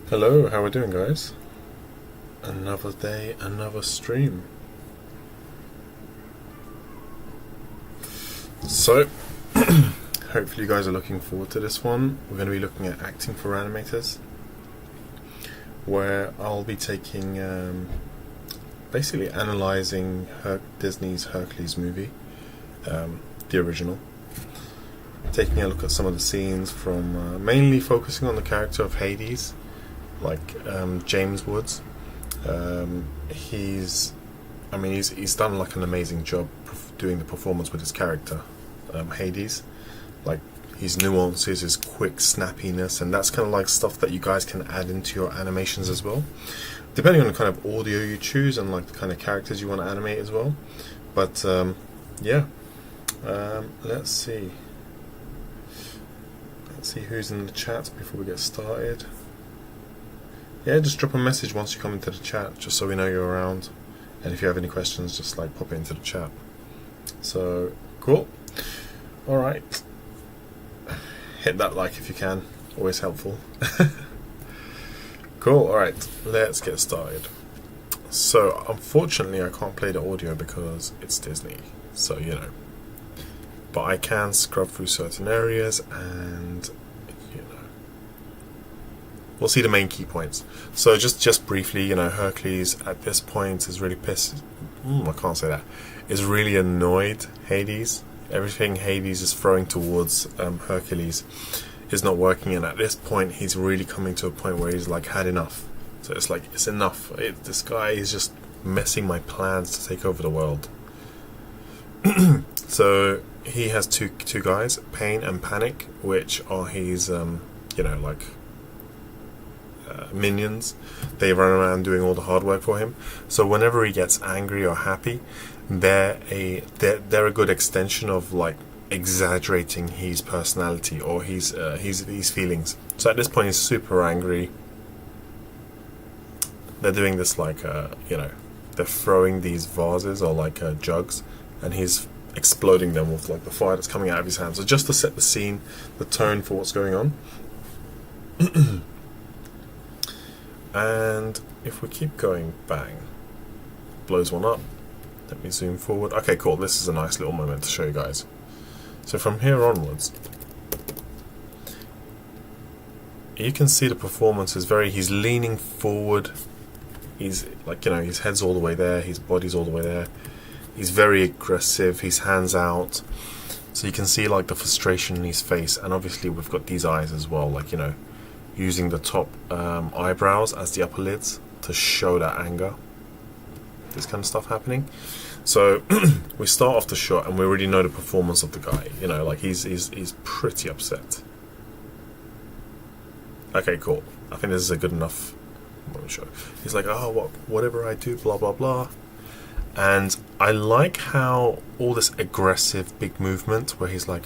Hello, how are we doing, guys? Another day, another stream. So, hopefully you guys are looking forward to this one. We're going to be looking at acting for animators, where I'll be taking, basically analysing Disney's Hercules movie, the original. Taking a look at some of the scenes from, mainly focusing on the character of Hades, like James Woods. He's done like an amazing job doing the performance with his character, Hades. Like his nuances, his quick snappiness, and that's kind of like stuff that you guys can add into your animations as well, depending on the kind of audio you choose and like the kind of characters you want to animate as well. But yeah, let's see who's in the chat before we get started. Yeah, just drop a message once you come into the chat, just so we know you're around. And if you have any questions, just like pop it into the chat. So, cool. Alright. Hit that like if you can. Always helpful. Cool, alright. Let's get started. So, unfortunately, I can't play the audio because it's Disney. So, you know. But I can scrub through certain areas and... we'll see the main key points. So just briefly, Hercules at this point is really pissed. I can't say that. Is really annoyed Hades. Everything Hades is throwing towards Hercules is not working, and at this point he's really coming to a point where he's like had enough. So it's like, it's enough. This guy is just messing my plans to take over the world. So he has two guys, Pain and Panic, which are his minions. They run around doing all the hard work for him. So whenever he gets angry or happy, they're a good extension of like exaggerating his personality or his feelings. So at this point he's super angry. They're doing this like they're throwing these vases or like jugs, and he's exploding them with like the fire that's coming out of his hands. So just to set the scene, the tone for what's going on. And if we keep going, bang, blows one up. Let me zoom forward. Okay, cool. This is a nice little moment to show you guys. So from here onwards, you can see the performance is he's leaning forward. He's like, his head's all the way there, his body's all the way there. He's very aggressive, his hands out. So you can see like the frustration in his face, and obviously we've got these eyes as well, like, using the top eyebrows as the upper lids to show that anger. This kind of stuff happening. So we start off the shot and we already know the performance of the guy. Like he's pretty upset. Okay, cool. I think this is a good enough show. He's like, oh, whatever I do, blah blah blah. And I like how all this aggressive big movement where he's like,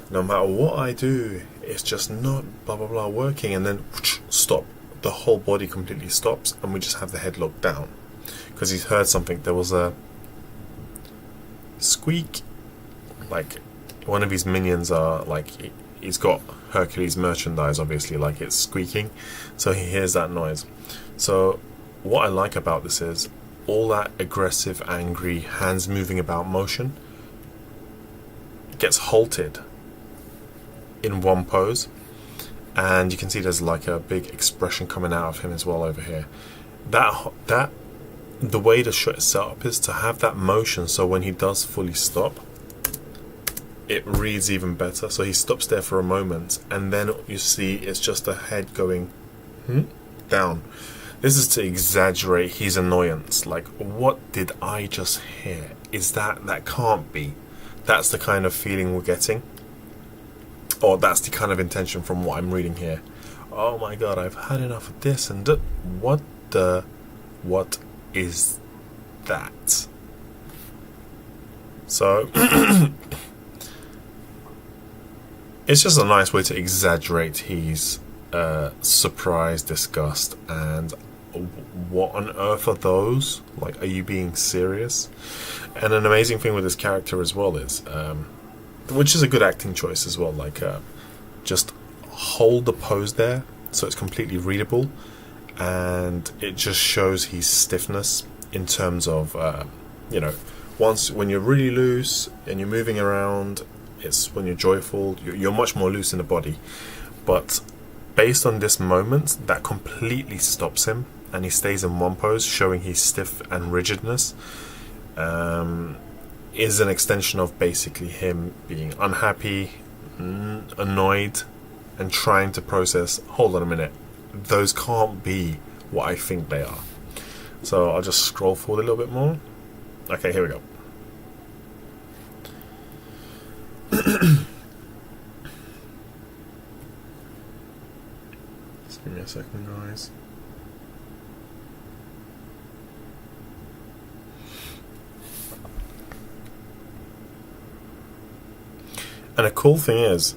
no matter what I do, it's just not blah blah blah working, and then stop. The whole body completely stops, and we just have the head looked down because he's heard something. There was a squeak, like one of his minions are like, he's got Hercules merchandise, obviously, like it's squeaking, so he hears that noise. So what I like about this is all that aggressive, angry, hands moving about motion gets halted in one pose, and you can see there's like a big expression coming out of him as well over here. That the way the shot is set up is to have that motion, so when he does fully stop, it reads even better. So he stops there for a moment, and then you see it's just a head going down. This is to exaggerate his annoyance. Like, what did I just hear? Is that can't be? That's the kind of feeling we're getting. Or that's the kind of intention from what I'm reading here. Oh my god, I've had enough of this and that. What is that? So it's just a nice way to exaggerate his surprise, disgust, and what on earth are those? Like, are you being serious? And an amazing thing with this character as well is, which is a good acting choice as well, like just hold the pose there so it's completely readable, and it just shows his stiffness in terms of when you're really loose and you're moving around, it's when you're joyful, you're much more loose in the body. But based on this moment, that completely stops him, and he stays in one pose, showing his stiff and rigidness. Is an extension of basically him being unhappy, annoyed, and trying to process, hold on a minute, those can't be what I think they are. So I'll just scroll forward a little bit more. Okay, here we go. Just give me a second, guys. And a cool thing is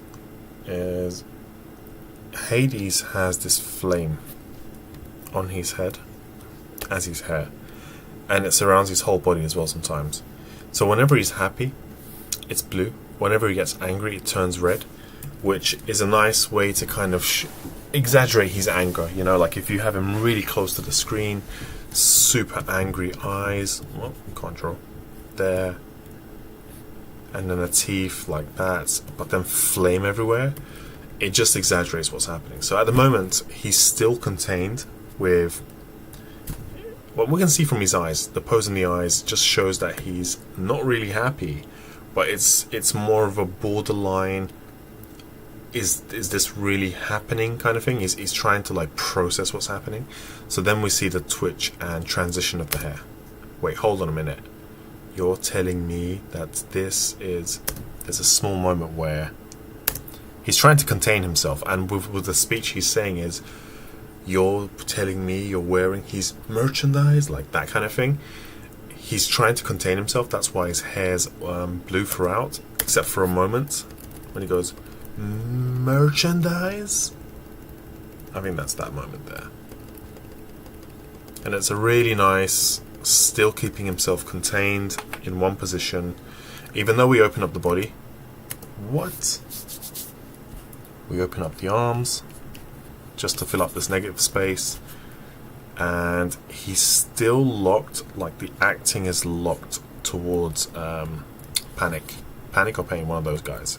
Hades has this flame on his head as his hair, and it surrounds his whole body as well sometimes. So whenever he's happy, it's blue. Whenever he gets angry, it turns red, which is a nice way to kind of exaggerate his anger. You know, like if you have him really close to the screen, super angry eyes, well, can't draw, there, and then the teeth like that, but then flame everywhere, it just exaggerates what's happening. So at the moment, he's still contained with what we can see from his eyes. The pose in the eyes just shows that he's not really happy, but it's more of a borderline, is this really happening kind of thing. He's trying to like process what's happening. So then we see the twitch and transition of the hair. Wait, hold on a minute. You're telling me that there's a small moment where he's trying to contain himself, and with the speech he's saying is, you're telling me you're wearing his merchandise, like that kind of thing. He's trying to contain himself. That's why his hair's blue throughout, except for a moment when he goes, merchandise. I think that's that moment there. And it's a really nice, still keeping himself contained in one position, even though we open up the body. What? We open up the arms just to fill up this negative space, and he's still locked, like the acting is locked towards panic or pain, one of those guys.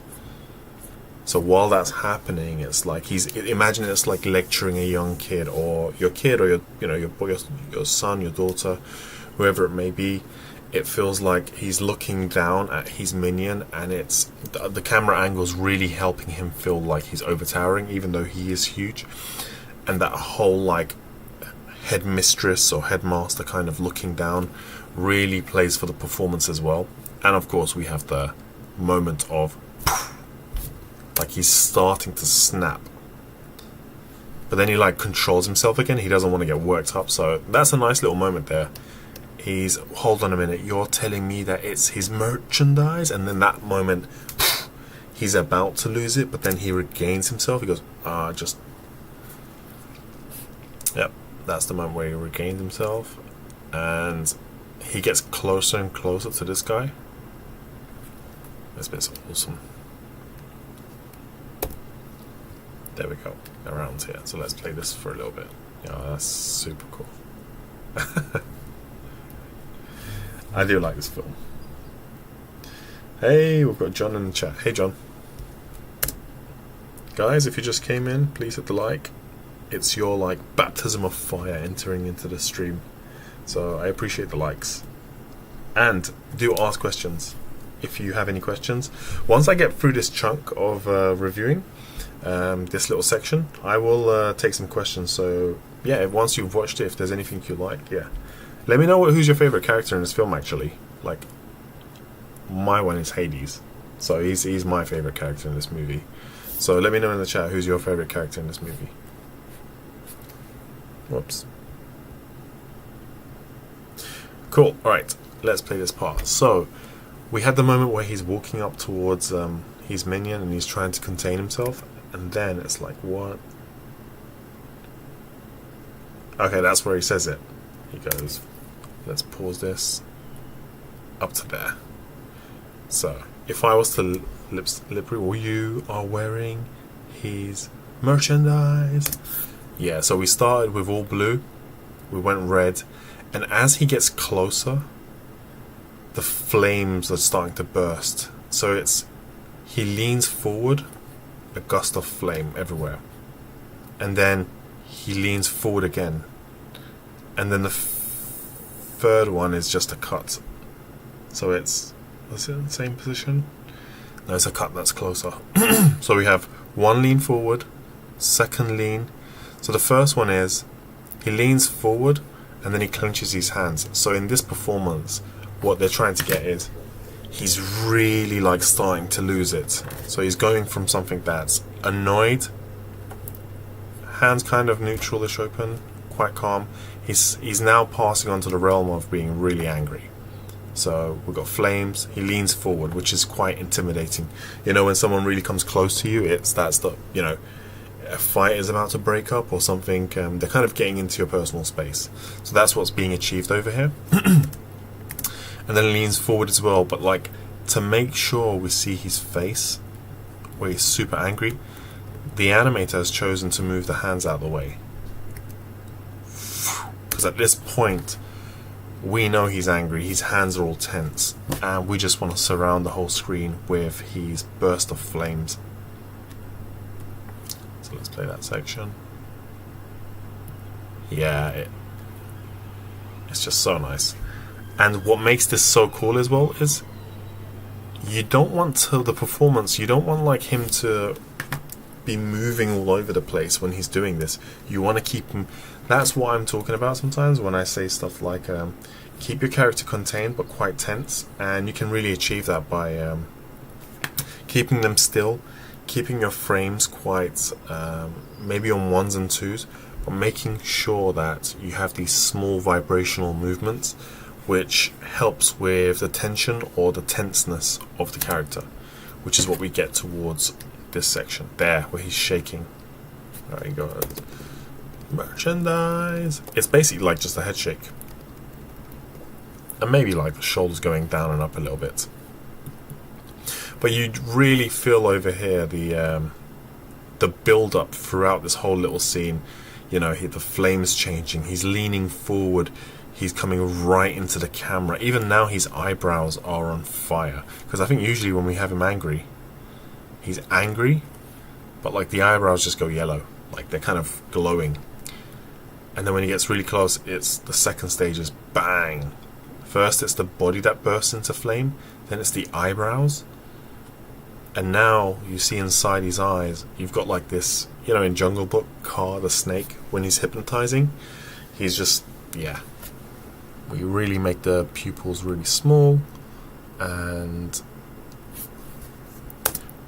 So while that's happening, it's like imagine it's like lecturing a young kid, or your your son, your daughter, whoever it may be. It feels like he's looking down at his minion, and it's the camera angle's really helping him feel like he's overtowering, even though he is huge. And that whole like headmistress or headmaster kind of looking down really plays for the performance as well. And of course we have the moment of like he's starting to snap, but then he like controls himself again. He doesn't want to get worked up, so that's a nice little moment there. He's, hold on a minute, you're telling me that it's his merchandise? And then that moment, he's about to lose it, but then he regains himself. He goes, yep, that's the moment where he regains himself. And he gets closer and closer to this guy. This bit's awesome. There we go, around here. So let's play this for a little bit. Yeah, that's super cool. I do like this film. Hey, we've got John in the chat. Hey, John. Guys, if you just came in, please hit the like. It's your like baptism of fire entering into the stream. So I appreciate the likes. And do ask questions if you have any questions. Once I get through this chunk of reviewing this little section, I will take some questions. So yeah, once you've watched it, if there's anything you like, yeah. Let me know who's your favorite character in this film, actually. Like, my one is Hades. So he's my favorite character in this movie. So let me know in the chat who's your favorite character in this movie. Whoops. Cool. Alright, let's play this part. So, we had the moment where he's walking up towards his minion and he's trying to contain himself. And then it's like, what? Okay, that's where he says it. He goes, let's pause this up to there. So if I was to lip read, you are wearing his Merchandise. Yeah, so we started with all blue, we went red, and as he gets closer, the flames are starting to burst. So he leans forward, a gust of flame everywhere, and then he leans forward again, and then the third one is just a cut. So is it in the same position? No, it's a cut that's closer. So we have one lean forward, second lean. So the first one is he leans forward and then he clenches his hands. So in this performance, what they're trying to get is he's really like starting to lose it. So he's going from something that's annoyed, hands kind of neutral-ish open, quite calm. He's now passing on to the realm of being really angry. So we've got flames, he leans forward, which is quite intimidating. You know, when someone really comes close to you, that's the, you know, a fight is about to break up or something. They're kind of getting into your personal space. So that's what's being achieved over here. And then leans forward as well, but like to make sure we see his face where he's super angry, the animator has chosen to move the hands out of the way. Because at this point, we know he's angry, his hands are all tense, and we just want to surround the whole screen with his burst of flames. So let's play that section. Yeah, it's just so nice. And what makes this so cool as well is you don't want the performance, you don't want like him to be moving all over the place when he's doing this. You want to keep him. That's what I'm talking about sometimes when I say stuff like keep your character contained but quite tense, and you can really achieve that by keeping them still, keeping your frames quite maybe on ones and twos, but making sure that you have these small vibrational movements which helps with the tension or the tenseness of the character, which is what we get towards this section there where he's shaking. There you go. Merchandise. It's basically like just a head shake, and maybe like the shoulders going down and up a little bit. But you really feel over here the build up throughout this whole little scene. You know, the flames changing. He's leaning forward. He's coming right into the camera. Even now his eyebrows are on fire. Because I think usually when we have him angry, he's angry, but like the eyebrows just go yellow. Like they're kind of glowing. And then when he gets really close, it's the second stage is bang. First it's the body that bursts into flame. Then it's the eyebrows. And now you see inside his eyes, you've got like this, you know, in Jungle Book, Car, the snake, when he's hypnotizing, he's just, yeah. We really make the pupils really small and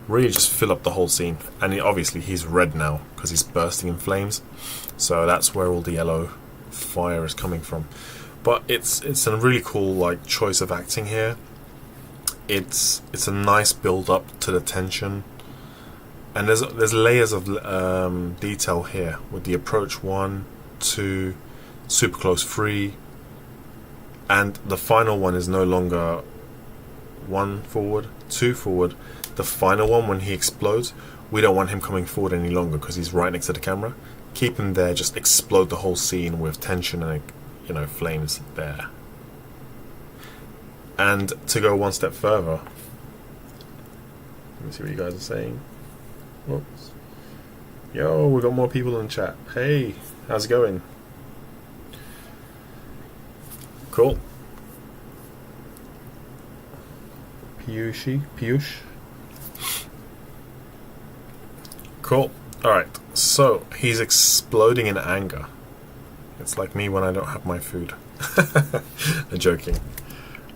really just fill up the whole scene. And obviously he's red now because he's bursting in flames, so that's where all the yellow fire is coming from. But it's a really cool like choice of acting here. It's a nice build up to the tension, and there's layers of detail here with the approach 1, 2, super close 3. And the final one is no longer 1 forward, 2 forward. The final one, when he explodes, we don't want him coming forward any longer because he's right next to the camera. Keep him there, just explode the whole scene with tension and, you know, flames there. And to go one step further, let me see what you guys are saying. Whoops. Yo, we got more people in the chat. Hey, how's it going? Cool. Piyush. Cool. Alright, so he's exploding in anger. It's like me when I don't have my food. I'm joking.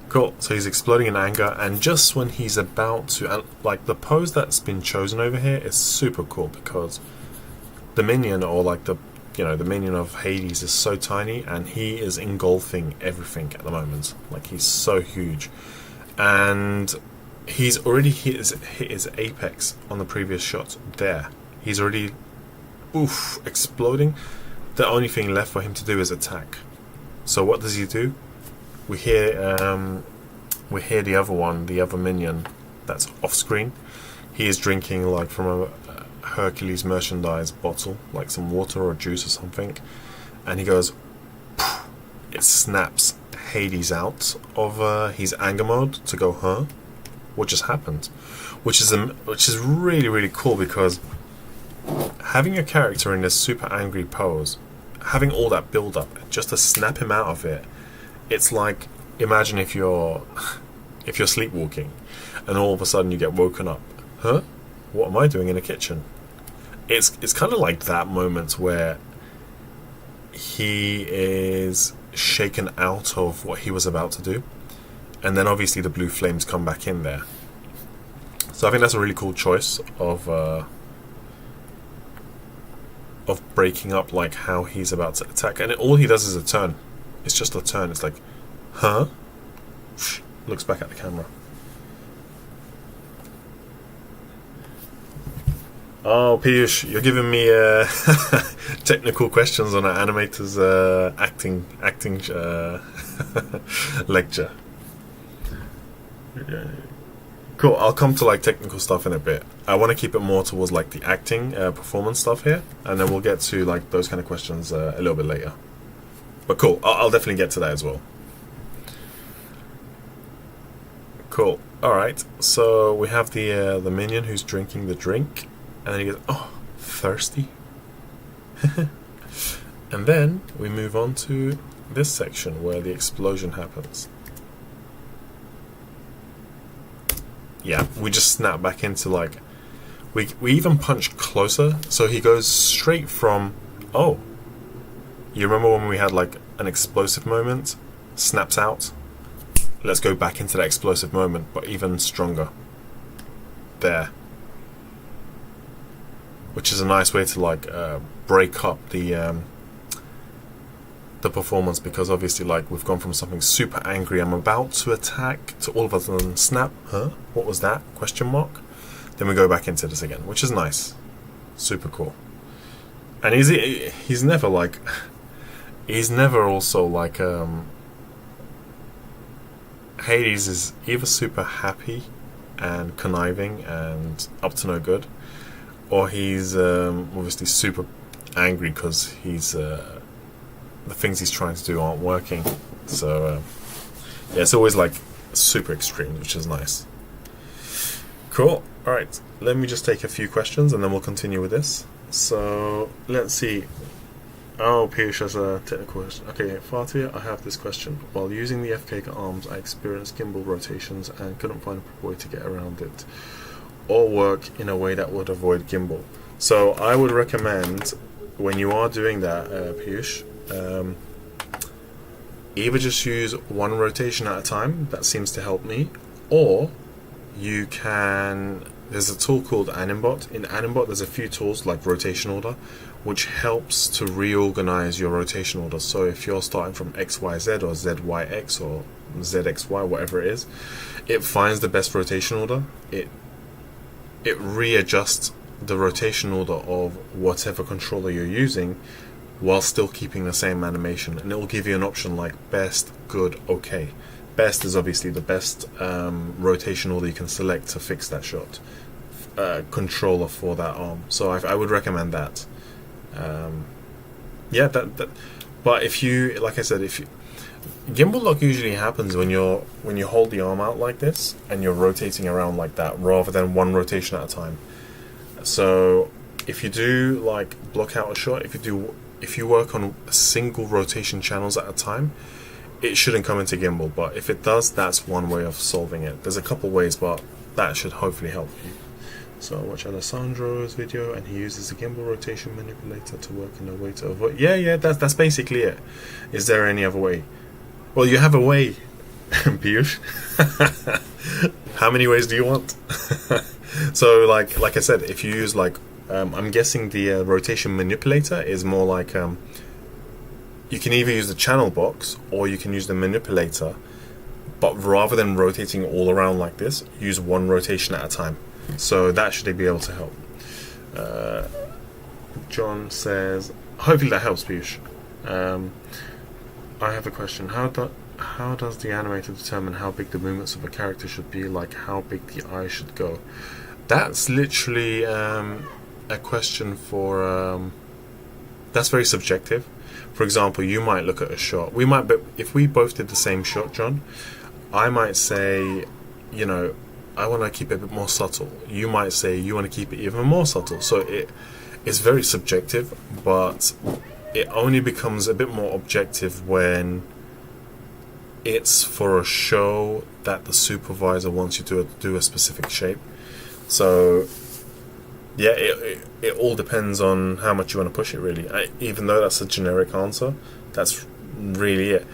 Cool, so he's exploding in anger, and just when he's about to, and like the pose that's been chosen over here is super cool because the minion, or like the minion of Hades, is so tiny and he is engulfing everything at the moment. Like he's so huge, and he's already hit his apex on the previous shot. There, he's already exploding. The only thing left for him to do is attack. So what does he do? We hear the other minion that's off screen. He is drinking like from a Hercules merchandise bottle, like some water or juice or something, and he goes, it snaps Hades out of his anger mode to go, huh? What just happened? Which is really, really cool, because having a character in this super angry pose, having all that build up, just to snap him out of it, it's like, imagine if you're sleepwalking and all of a sudden you get woken up. Huh? What am I doing in the kitchen? It's kind of like that moment where he is shaken out of what he was about to do, and then obviously the blue flames come back in there. So I think that's a really cool choice of breaking up like how he's about to attack, and all he does is a turn. It's just a turn. It's like, huh? Looks back at the camera. Oh, Piyush, you're giving me technical questions on an animator's acting lecture. Cool. I'll come to like technical stuff in a bit. I want to keep it more towards like the acting performance stuff here, and then we'll get to like those kind of questions a little bit later. But cool. I'll definitely get to that as well. Cool. All right. So we have the minion who's drinking the drink. And then he goes, oh, thirsty. And then we move on to this section where the explosion happens. Yeah, we just snap back into like, we even punch closer. So he goes straight from, oh, you remember when we had like an explosive moment? Snaps out. Let's go back into that explosive moment, but even stronger. There. Which is a nice way to like break up the performance, because obviously like we've gone from something super angry, I'm about to attack, to all of a sudden snap, huh? What was that? Question mark. Then we go back into this again, which is nice, super cool. And he's never like, he's never also like Hades is either super happy and conniving and up to no good, or he's obviously super angry because he's the things he's trying to do aren't working. So yeah, it's always like super extreme, which is nice. Cool. All right, let me just take a few questions and then we'll continue with this. So let's see. Oh, Piyush has a technical question. Okay, Fatia, I have this question. While using the FK arms, I experienced gimbal rotations and couldn't find a proper way to get around it or work in a way that would avoid gimbal. So I would recommend, when you are doing that, Piyush, either just use one rotation at a time. That seems to help me. Or you can, there's a tool called Animbot. In Animbot there's a few tools like rotation order, which helps to reorganize your rotation order. So if you're starting from XYZ or ZYX or ZXY, whatever it is, it finds the best rotation order. It readjusts the rotation order of whatever controller you're using while still keeping the same animation, and it will give you an option like best, good, okay. Best is obviously the best rotation order you can select to fix that shot. Controller for that arm. So I would recommend that. Yeah, that. But if you, like I said, gimbal lock usually happens when you hold the arm out like this and you're rotating around like that, rather than one rotation at a time. So if you do like block out a shot, if you work on single rotation channels at a time, it shouldn't come into gimbal. But if it does, that's one way of solving it. There's a couple ways, but that should hopefully help you. So I watch Alessandro's video and he uses the gimbal rotation manipulator to work in a way to avoid. Yeah, that's basically it. Is there any other way? Well, you have a way, Piyush. How many ways do you want? So like I said, if you use like I'm guessing the rotation manipulator is more like you can either use the channel box or you can use the manipulator, but rather than rotating all around like this, use one rotation at a time. So that should be able to help. John says, hopefully that helps, Piyush. I have a question. How does the animator determine how big the movements of a character should be, like how big the eye should go? That's literally a question for that's very subjective. For example, you might look at a shot. We might, but if we both did the same shot, John, I might say, you know, I want to keep it a bit more subtle. You might say you want to keep it even more subtle. So it's very subjective, but it only becomes a bit more objective when it's for a show that the supervisor wants you to do a specific shape. So yeah, it all depends on how much you want to push it, really. Even though that's a generic answer, that's really it.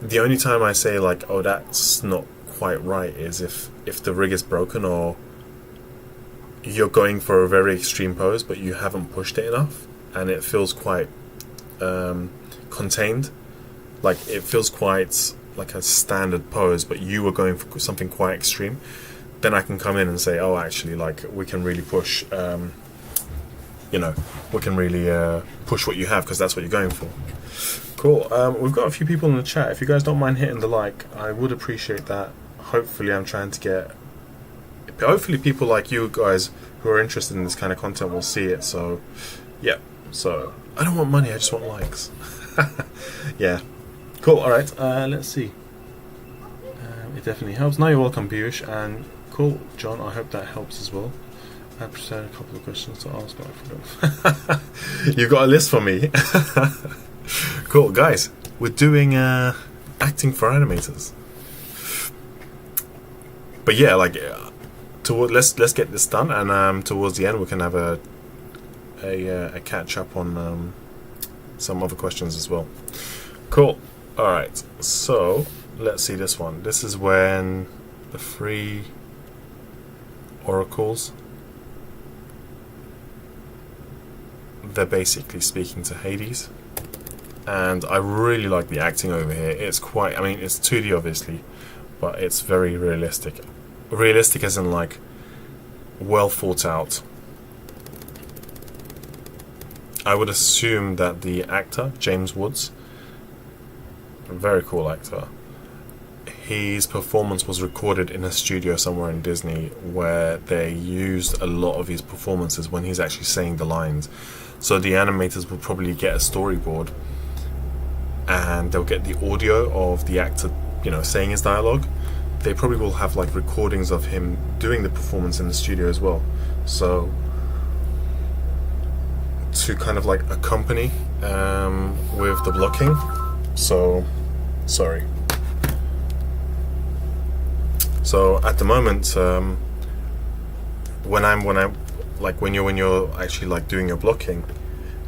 The only time I say like, oh, that's not quite right, is if the rig is broken, or you're going for a very extreme pose but you haven't pushed it enough and it feels quite contained, like it feels quite like a standard pose but you were going for something quite extreme. Then I can come in and say, oh, actually, like, we can really push, you know, we can really push what you have, because that's what you're going for. Cool. We've got a few people in the chat. If you guys don't mind hitting the like, I would appreciate that. Hopefully I'm trying to get... Hopefully people like you guys who are interested in this kind of content will see it. So, yeah. So, I don't want money, I just want likes. Yeah. Cool. Alright, let's see. It definitely helps. Now you're welcome, Piyush, and... Cool, John, I hope that helps as well. I prepared a couple of questions to ask, but I forgot. You've got a list for me. Cool, guys. We're doing acting for animators. But yeah, like, let's get this done, and towards the end we can have a catch up on some other questions as well. Cool. All right. So let's see this one. This is when the three oracles, they're basically speaking to Hades, and I really like the acting over here. It's quite, I mean, it's 2D obviously, but it's very realistic. Realistic as in like well thought out. I would assume that the actor, James Woods, a very cool actor, his performance was recorded in a studio somewhere in Disney, where they used a lot of his performances when he's actually saying the lines. So the animators will probably get a storyboard and they'll get the audio of the actor, you know, saying his dialogue. They probably will have like recordings of him doing the performance in the studio as well. So to kind of like accompany with the blocking. So sorry. So at the moment, when you're actually like doing your blocking,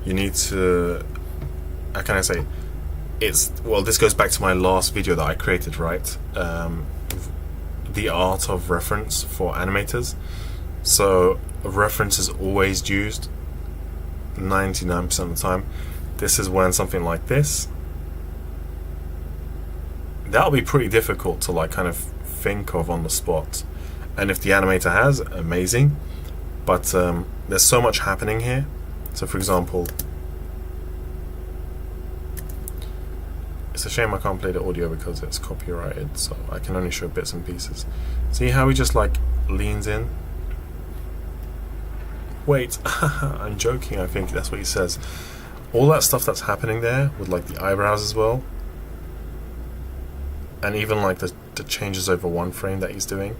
you need to, how can I say, this goes back to my last video that I created, right? The art of reference for animators. So a reference is always used 99% of the time. This is when something like this, that'll be pretty difficult to like kind of think of on the spot, and if the animator has, amazing, but there's so much happening here. So for example, it's a shame I can't play the audio because it's copyrighted, so I can only show bits and pieces. See how he just like leans in? Wait, I'm joking, I think that's what he says. All that stuff that's happening there with like the eyebrows as well, and even like the changes over one frame that he's doing.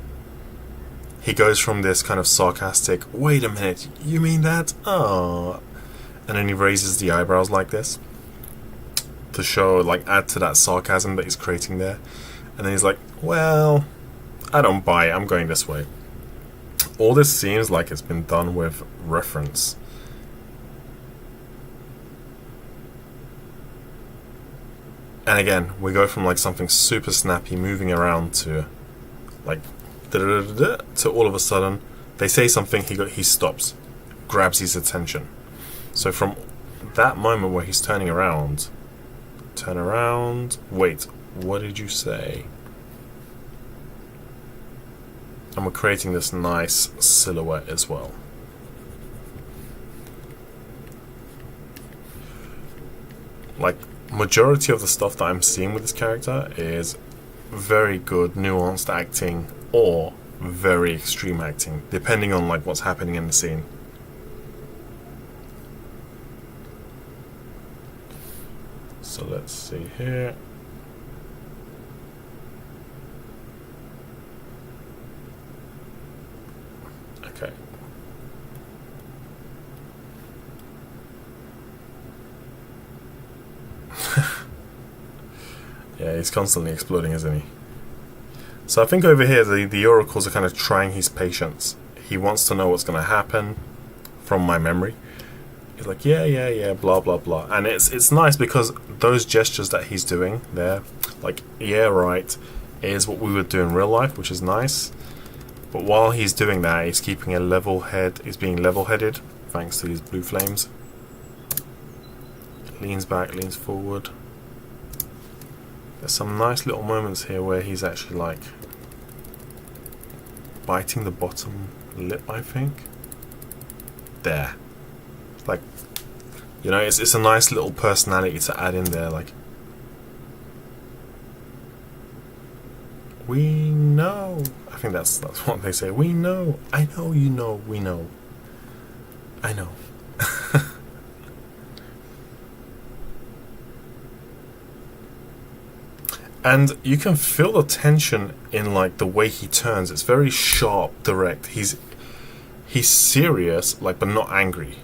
He goes from this kind of sarcastic, wait a minute, you mean that? Oh, and then he raises the eyebrows like this to show, like, add to that sarcasm that he's creating there. And then he's like, well, I don't buy it, I'm going this way. All this seems like it's been done with reference. And again, we go from like something super snappy moving around to like to all of a sudden they say something, he stops, grabs his attention. So from that moment where he's turn around, wait, what did you say? And we're creating this nice silhouette as well. Like, majority of the stuff that I'm seeing with this character is very good nuanced acting or very extreme acting, depending on like what's happening in the scene. So let's see here. Okay. Yeah, he's constantly exploding, isn't he? So I think over here the oracles are kind of trying his patience. He wants to know what's going to happen from my memory. He's like, yeah, blah, blah, blah. And it's nice because those gestures that he's doing there, like, yeah, right, is what we would do in real life, which is nice. But while he's doing that, he's keeping a level head. He's being level-headed, thanks to these blue flames. Leans back, leans forward. There's some nice little moments here where he's actually like biting the bottom lip, I think. There. Like, you know, it's a nice little personality to add in there. Like, we know. I think that's what they say. We know. I know you know. We know. I know. And you can feel the tension in like the way he turns. It's very sharp, direct. He's serious, like, but not angry.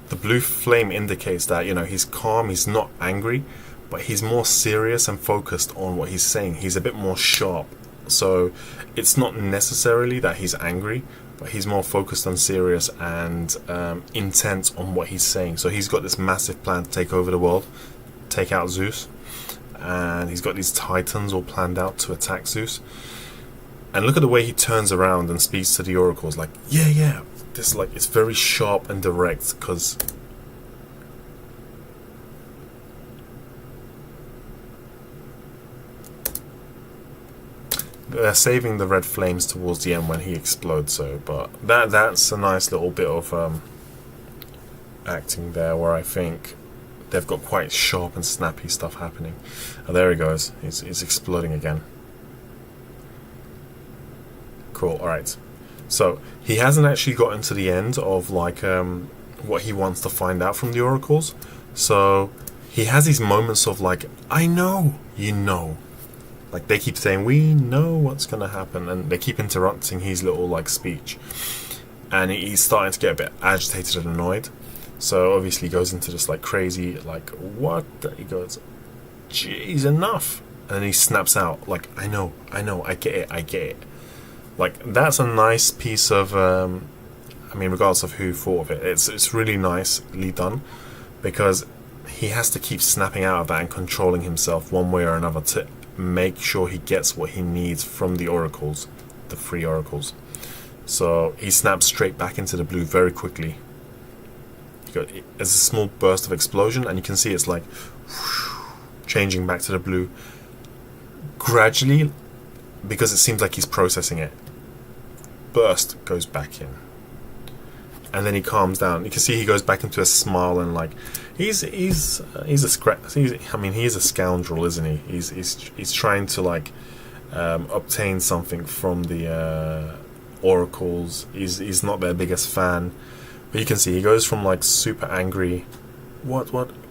The blue flame indicates that, you know, he's calm, he's not angry, but he's more serious and focused on what he's saying. He's a bit more sharp. So it's not necessarily that he's angry, but he's more focused and serious and intent on what he's saying. So he's got this massive plan to take over the world, take out Zeus. And he's got these titans all planned out to attack Zeus. And look at the way he turns around and speaks to the oracles, like, yeah. This, like, it's very sharp and direct, because they're saving the red flames towards the end when he explodes. So, but that's a nice little bit of acting there, where I think they've got quite sharp and snappy stuff happening. Oh, there he goes. He's exploding again. Cool. All right. So he hasn't actually gotten to the end of like what he wants to find out from the oracles. So he has these moments of like, I know, you know. Like they keep saying, we know what's going to happen, and they keep interrupting his little like speech. And he's starting to get a bit agitated and annoyed. So obviously he goes into this like crazy, like, what? He goes, geez, enough. And then he snaps out, like, I know, I get it. Like, that's a nice piece of, I mean, regardless of who thought of it, it's really nicely done, because he has to keep snapping out of that and controlling himself one way or another to make sure he gets what he needs from the oracles, the 3 oracles. So he snaps straight back into the blue very quickly. There's a small burst of explosion, and you can see it's like changing back to the blue gradually, because it seems like he's processing it. Burst goes back in, and then he calms down. You can see he goes back into a smile, and like he's a scoundrel, isn't he? He's trying to like obtain something from the oracles. He's not their biggest fan. But you can see he goes from like super angry,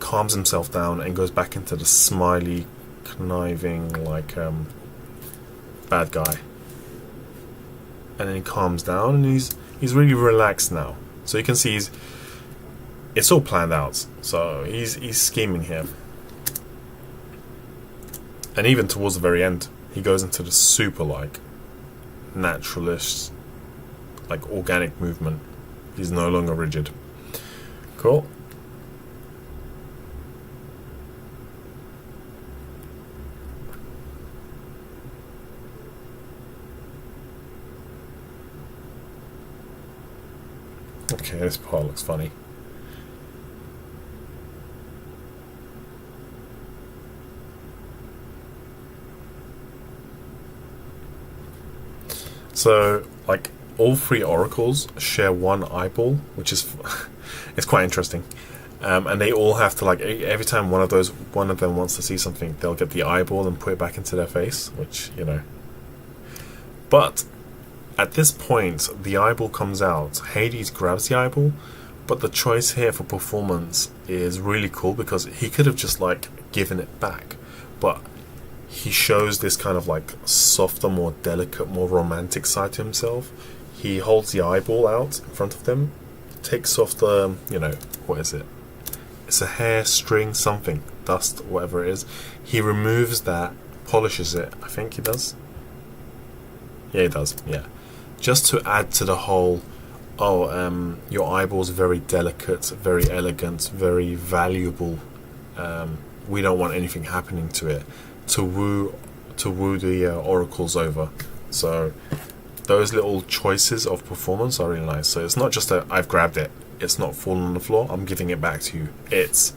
calms himself down, and goes back into the smiley, conniving, like bad guy. And then he calms down, and he's really relaxed now. So you can see it's all planned out. So he's scheming here. And even towards the very end, he goes into the super like naturalist, like organic movement. He's no longer rigid. Cool. Okay, this part looks funny. So, like, all 3 oracles share one eyeball, which is it's quite interesting. And they all have to, like, every time one of them wants to see something, they'll get the eyeball and put it back into their face, which, you know. But at this point, the eyeball comes out. Hades grabs the eyeball, but the choice here for performance is really cool, because he could have just like given it back, but he shows this kind of like softer, more delicate, more romantic side to himself. He holds the eyeball out in front of them, takes off the, what is it? It's a hair, string, something, dust, whatever it is. He removes that, polishes it. I think he does. Yeah, he does. Yeah, just to add to the whole. Your eyeball's very delicate, very elegant, very valuable. We don't want anything happening to it. To woo the oracles over. So those little choices of performance are really nice. So it's not just I've grabbed it, it's not fallen on the floor, I'm giving it back to you. It's,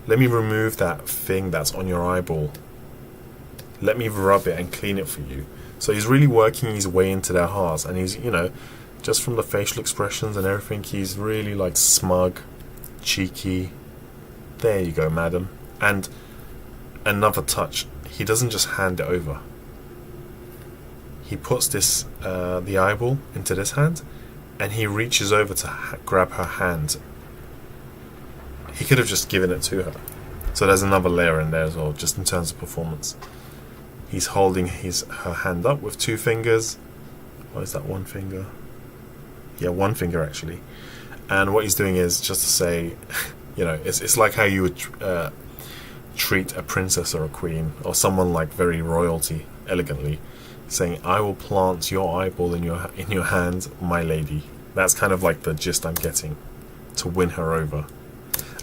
let me remove that thing that's on your eyeball. Let me rub it and clean it for you. So he's really working his way into their hearts, and he's, just from the facial expressions and everything, he's really like smug, cheeky. There you go, madam. And another touch, he doesn't just hand it over. He puts this, the eyeball into this hand, and he reaches over to grab her hand. He could have just given it to her. So there's another layer in there as well, just in terms of performance. He's holding her hand up with 2 fingers. Or is that 1 finger? Yeah, 1 finger actually. And what he's doing is just to say, it's like how you would treat a princess or a queen or someone like very royalty elegantly, saying, I will plant your eyeball in your hand, my lady. That's kind of like the gist I'm getting, to win her over.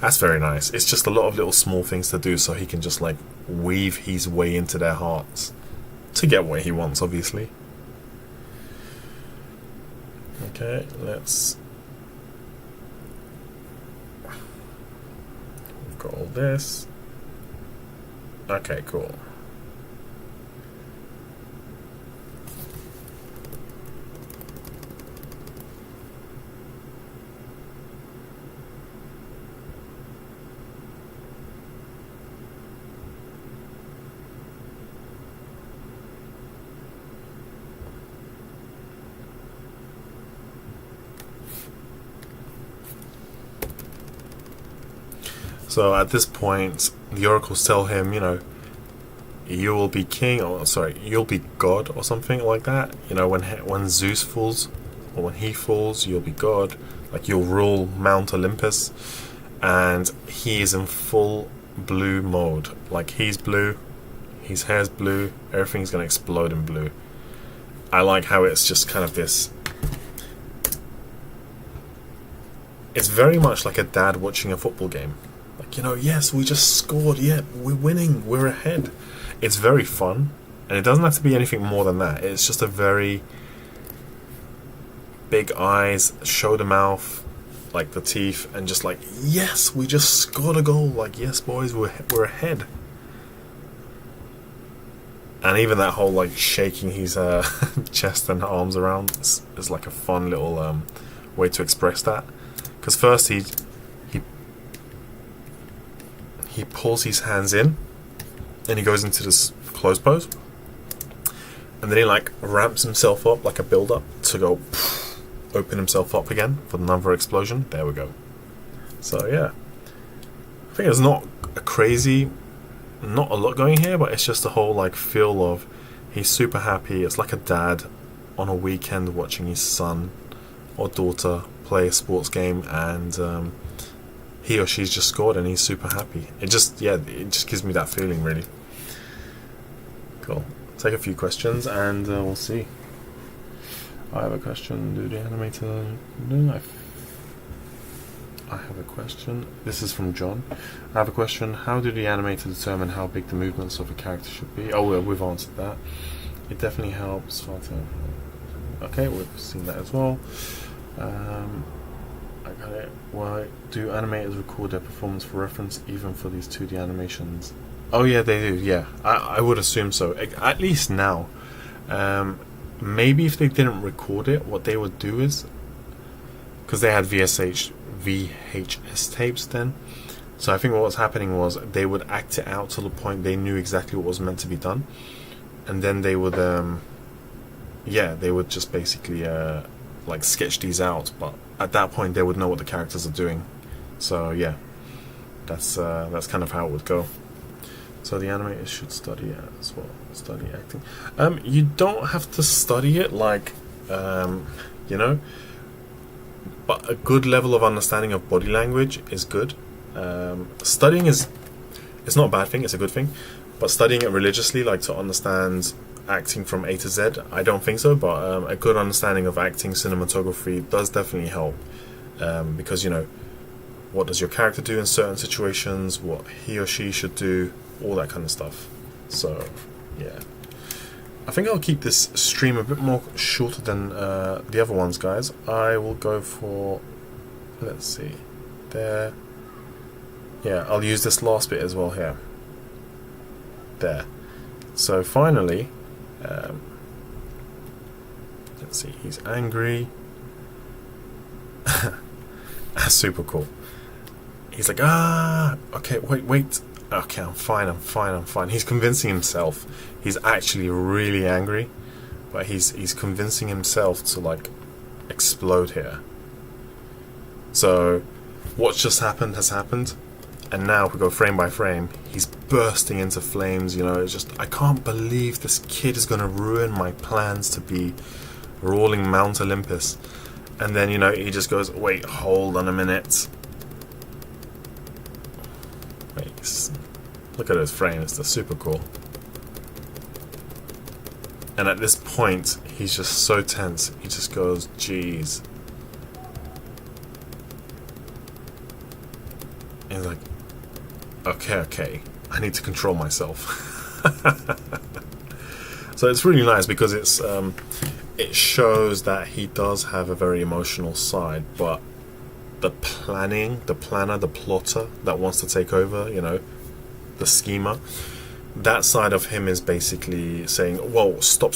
That's very nice. It's just a lot of little small things to do so he can just like weave his way into their hearts to get what he wants, obviously. Okay, we've got all this. Okay, cool. So at this point, the oracles tell him, you will be king, or sorry, you'll be god, or something like that. When Zeus falls, or when he falls, you'll be god. Like, you'll rule Mount Olympus. And he is in full blue mode. Like, he's blue, his hair's blue, everything's going to explode in blue. I like how it's just kind of this. It's very much like a dad watching a football game. Like, yes, we just scored, yeah, we're winning, we're ahead. It's very fun, and it doesn't have to be anything more than that. It's just a very big eyes, shoulder mouth, like the teeth, and just like, yes, we just scored a goal. Like, yes, boys, we're ahead. And even that whole like shaking his chest and arms around is like a fun little way to express that. Because first he pulls his hands in, and he goes into this closed pose, and then he like ramps himself up like a build-up to go open himself up again for another explosion. There we go. So yeah, I think it's not a lot going here, but it's just a whole like feel of he's super happy. It's like a dad on a weekend watching his son or daughter play a sports game, and he or she's just scored and he's super happy. It just gives me that feeling, really. Cool. Take a few questions and we'll see. I have a question. Do the animator... No, I have a question. This is from John. I have a question. How do the animator determine how big the movements of a character should be? Oh, well, we've answered that. It definitely helps. Okay, we've seen that as well. I got it. Why do animators record their performance for reference even for these 2D animations? Oh yeah, they do. Yeah, I would assume so. At least now. Maybe if they didn't record it, what they would do is, because they had VHS tapes then, so I think what was happening was they would act it out to the point they knew exactly what was meant to be done, and then they would they would just basically like sketch these out, but at that point they would know what the characters are doing. So yeah, that's kind of how it would go. So the animators should study it as well. Study acting. You don't have to study it, like, you know, but a good level of understanding of body language is good. Studying it's not a bad thing, it's a good thing. But studying it religiously, like to understand acting from A to Z, I don't think so. But a good understanding of acting, cinematography does definitely help. Because, you know, what does your character do in certain situations, what he or she should do, all that kind of stuff. So, yeah. I think I'll keep this stream a bit more shorter than the other ones, guys. I will go for, let's see, there. Yeah, I'll use this last bit as well here. There. So finally, let's see, he's angry. That's super cool. He's like, okay, wait. Okay, I'm fine. He's convincing himself. He's actually really angry, but he's convincing himself to, like, explode here. So, what's just happened has happened, and now if we go frame by frame, he's bursting into flames, you know, it's just, I can't believe this kid is gonna ruin my plans to be ruling Mount Olympus. And then, you know, he just goes, wait, hold on a minute. Wait, look at those frames, they're super cool. And at this point, he's just so tense, he just goes, geez. And he's like, okay, I need to control myself. So it's really nice because it's it shows that he does have a very emotional side, but the planner, the plotter that wants to take over, you know, the schemer, that side of him is basically saying, whoa, stop,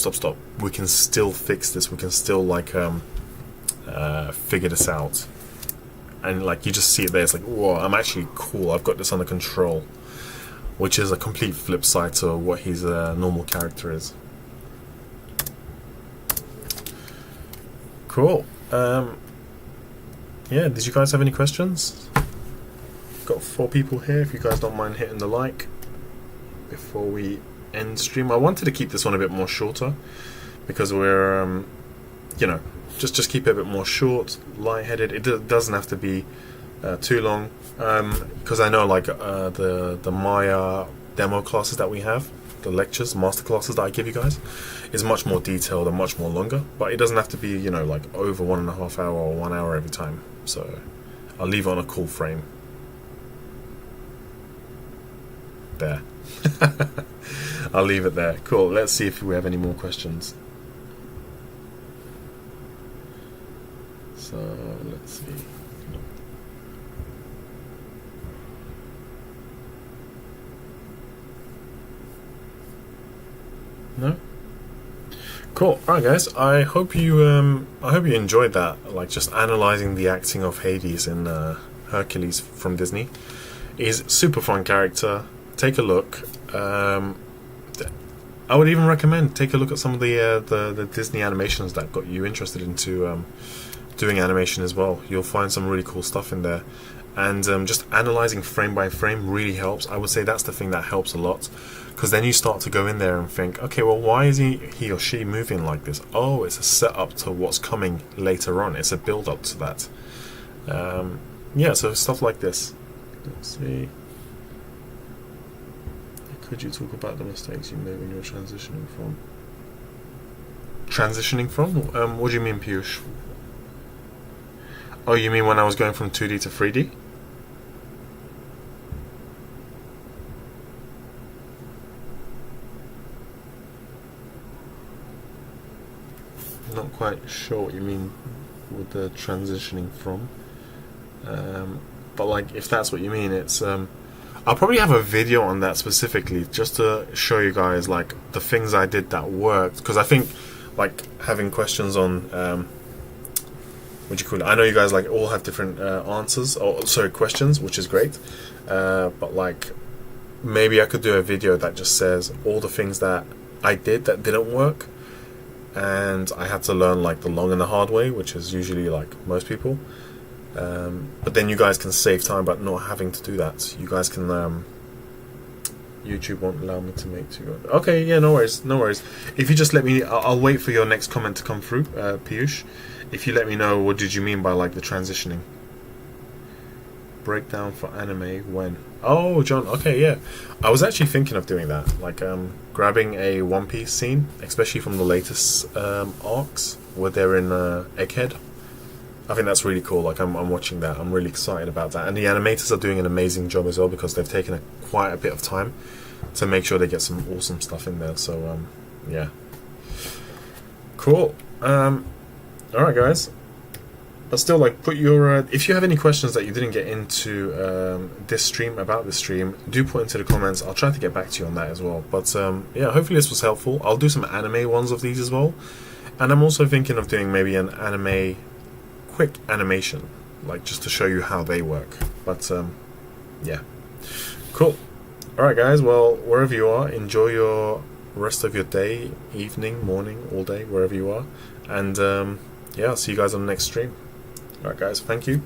we can still fix this, we can still, like, figure this out. And, like, you just see it there, it's like, whoa, I'm actually cool, I've got this under control, which is a complete flip side to what his normal character is. Cool. Yeah, did you guys have any questions? Got 4 people here, if you guys don't mind hitting the like before we end stream. I wanted to keep this one a bit more shorter because we're, you know, just keep it a bit more short, lightheaded. It doesn't have to be too long, because I know, like, the Maya demo classes that we have, the lectures, master classes that I give you guys, is much more detailed and much more longer, but it doesn't have to be, you know, like over 1.5 hour or 1 hour every time. So I'll leave it on a cool frame. There. I'll leave it there. Cool. Let's see if we have any more questions. So let's see. No? Cool. Alright, guys, I hope you enjoyed that, like, just analyzing the acting of Hades in Hercules from Disney. He's a super fun character. Take a look. I would even recommend take a look at some of the Disney animations that got you interested into doing animation as well. You'll find some really cool stuff in there. And just analyzing frame by frame really helps. I would say that's the thing that helps a lot, because then you start to go in there and think, okay, well, why is he or she moving like this? Oh, it's a setup to what's coming later on. It's a build up to that. Yeah, so stuff like this. Let's see. Could you talk about the mistakes you made when you were transitioning from? Transitioning from? What do you mean, Piyush? Oh, you mean when I was going from 2D to 3D? Not quite sure what you mean with the transitioning from. But, like, if that's what you mean, it's I'll probably have a video on that specifically, just to show you guys, like, the things I did that worked, because I think, like, having questions on what do you call it, I know you guys, like, all have different answers, or sorry, questions, which is great, but, like, maybe I could do a video that just says all the things that I did that didn't work, and I had to learn, like, the long and the hard way, which is usually, like, most people. But then you guys can save time by not having to do that. You guys can YouTube won't allow me to make two. Okay, yeah, no worries, no worries. If you just let me, I'll wait for your next comment to come through, Piyush. If you let me know what did you mean by like the transitioning. Breakdown for anime when? Oh, John. Okay, yeah. I was actually thinking of doing that, like grabbing a One Piece scene, especially from the latest arcs where they're in Egghead. I think that's really cool. Like I'm watching that. I'm really excited about that. And the animators are doing an amazing job as well because they've taken quite a bit of time to make sure they get some awesome stuff in there. So yeah, cool. All right, guys. But still, like, put your if you have any questions that you didn't get into this stream about this stream, do put into the comments. I'll try to get back to you on that as well. But yeah, hopefully this was helpful. I'll do some anime ones of these as well, and I'm also thinking of doing maybe an anime quick animation, like just to show you how they work. But yeah, cool. All right, guys. Well, wherever you are, enjoy your rest of your day, evening, morning, all day, wherever you are, and yeah, I'll see you guys on the next stream. Alright guys, thank you.